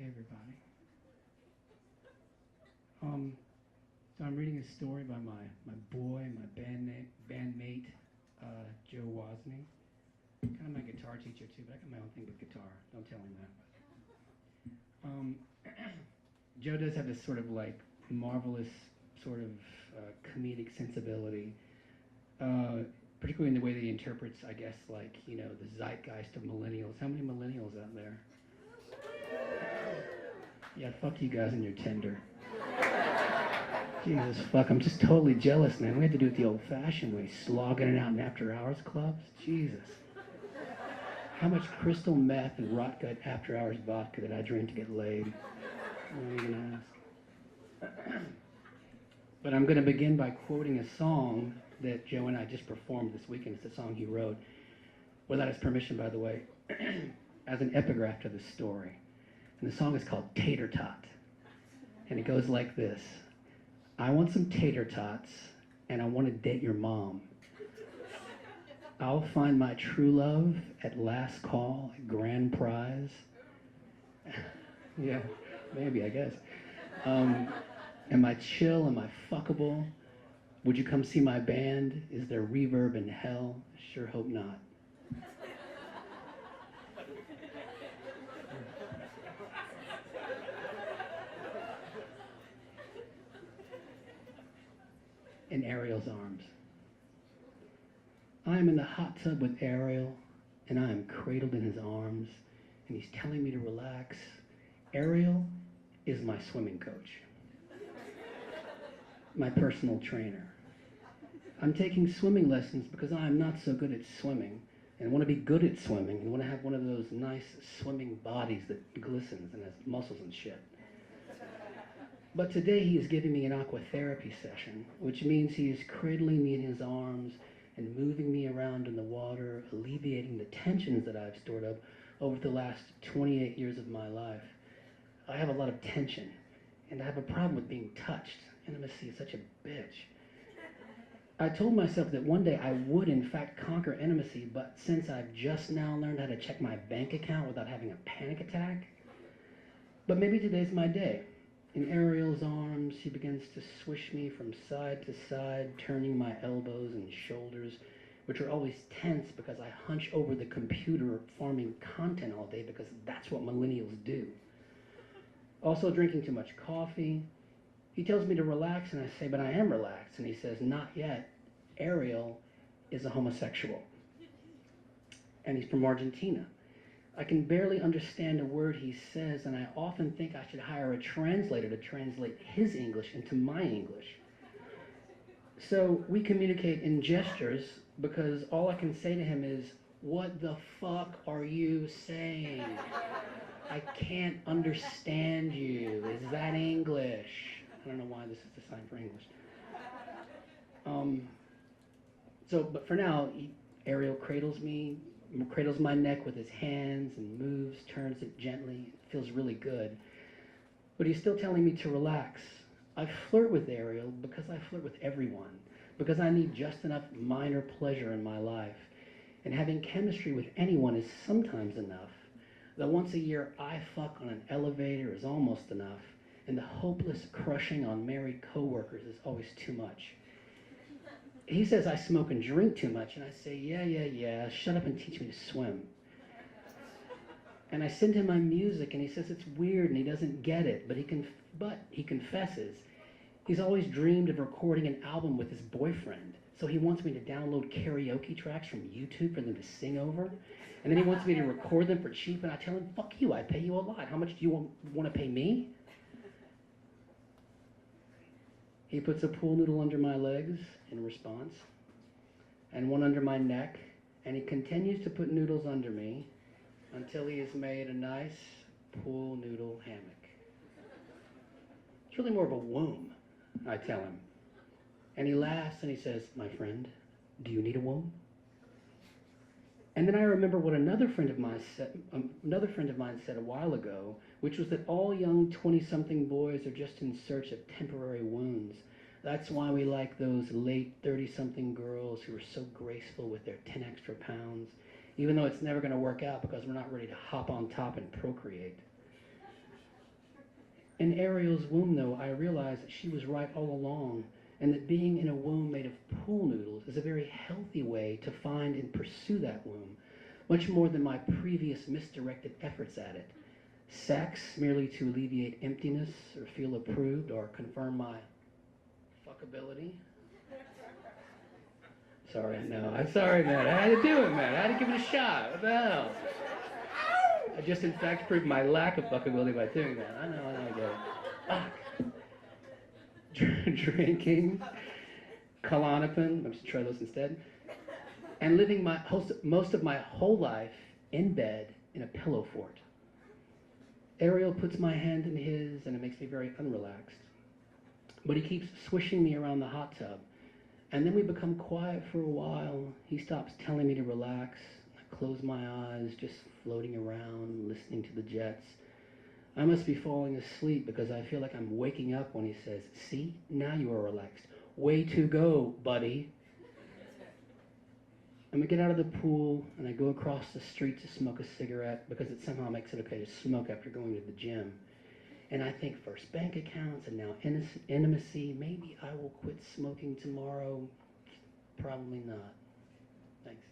everybody. So I'm reading a story by my boy, my bandmate, Joe Wozny. Kind of my guitar teacher too, but I got my own thing with guitar. Don't tell him that. Joe does have this sort of like marvelous sort of comedic sensibility, particularly in the way that he interprets, I guess, like, you know, the zeitgeist of millennials. How many millennials out there? Yeah, fuck you guys and your Tinder. Jesus, fuck, I'm just totally jealous, man. We had to do it the old-fashioned way, slogging it out in after-hours clubs. Jesus. How much crystal meth and rot-gut after-hours vodka did I drink to get laid? I don't even ask. But I'm going to begin by quoting a song that Joe and I just performed this weekend. It's a song he wrote, without his permission, by the way, as an epigraph to the story. And the song is called Tater Tot. And it goes like this. I want some tater tots, and I want to date your mom. I'll find my true love at last call, at grand prize. Yeah, maybe, I guess. Am I chill? Am I fuckable? Would you come see my band? Is there reverb in hell? Sure hope not. In Ariel's arms. I am in the hot tub with Ariel, and I am cradled in his arms, and he's telling me to relax. Ariel is my swimming coach, my personal trainer. I'm taking swimming lessons because I am not so good at swimming, and want to be good at swimming, and want to have one of those nice swimming bodies that glistens and has muscles and shit. But today he is giving me an aquatherapy session, which means he is cradling me in his arms and moving me around in the water, alleviating the tensions that I've stored up over the last 28 years of my life. I have a lot of tension, and I have a problem with being touched. Intimacy is such a bitch. I told myself that one day I would in fact conquer intimacy, but since I've just now learned how to check my bank account without having a panic attack, but maybe today's my day. In Ariel's arms, he begins to swish me from side to side, turning my elbows and shoulders, which are always tense because I hunch over the computer farming content all day because that's what millennials do. Also drinking too much coffee. He tells me to relax, and I say, but I am relaxed. And he says, not yet. Ariel is a homosexual. And he's from Argentina. I can barely understand a word he says, and I often think I should hire a translator to translate his English into my English. So we communicate in gestures because all I can say to him is, what the fuck are you saying? I can't understand you. Is that English? I don't know why this is the sign for English. But for now, Ariel cradles my neck with his hands and moves, turns it gently. It feels really good. But he's still telling me to relax. I flirt with Ariel because I flirt with everyone, because I need just enough minor pleasure in my life. And having chemistry with anyone is sometimes enough. The once a year I fuck on an elevator is almost enough. And the hopeless crushing on married coworkers is always too much. He says I smoke and drink too much, and I say, yeah, shut up and teach me to swim. And I send him my music, and he says it's weird and he doesn't get it, but he confesses. He's always dreamed of recording an album with his boyfriend, so he wants me to download karaoke tracks from YouTube for them to sing over, and then he wants me to record them for cheap, and I tell him, fuck you, I pay you a lot. How much do you want to pay me? He puts a pool noodle under my legs in response, and one under my neck, and he continues to put noodles under me until he has made a nice pool noodle hammock. It's really more of a womb, I tell him. And he laughs and he says, my friend, do you need a womb? And then I remember what another friend of mine said a while ago, which was that all young 20-something boys are just in search of temporary wounds. That's why we like those late 30-something girls who are so graceful with their 10 extra pounds, even though it's never going to work out because we're not ready to hop on top and procreate. In Ariel's womb, though, I realized that she was right all along, and that being in a womb made of pool noodles is a very healthy way to find and pursue that womb, much more than my previous misdirected efforts at it. Sex merely to alleviate emptiness or feel approved or confirm my fuckability. Sorry, no, I'm sorry, man. I had to do it, man. I had to give it a shot. What the hell? I just, in fact, proved my lack of fuckability by doing that. I know, I get it. Fuck. Drinking, Klonopin, I'm just try those instead, and living most of my whole life in bed in a pillow fort. Ariel puts my hand in his, and it makes me very unrelaxed. But he keeps swishing me around the hot tub. And then we become quiet for a while. He stops telling me to relax. I close my eyes, just floating around, listening to the jets. I must be falling asleep because I feel like I'm waking up when he says, "See, now you are relaxed. Way to go, buddy." And we get out of the pool, and I go across the street to smoke a cigarette because it somehow makes it okay to smoke after going to the gym. And I think first bank accounts and now intimacy. Maybe I will quit smoking tomorrow. Probably not. Thanks.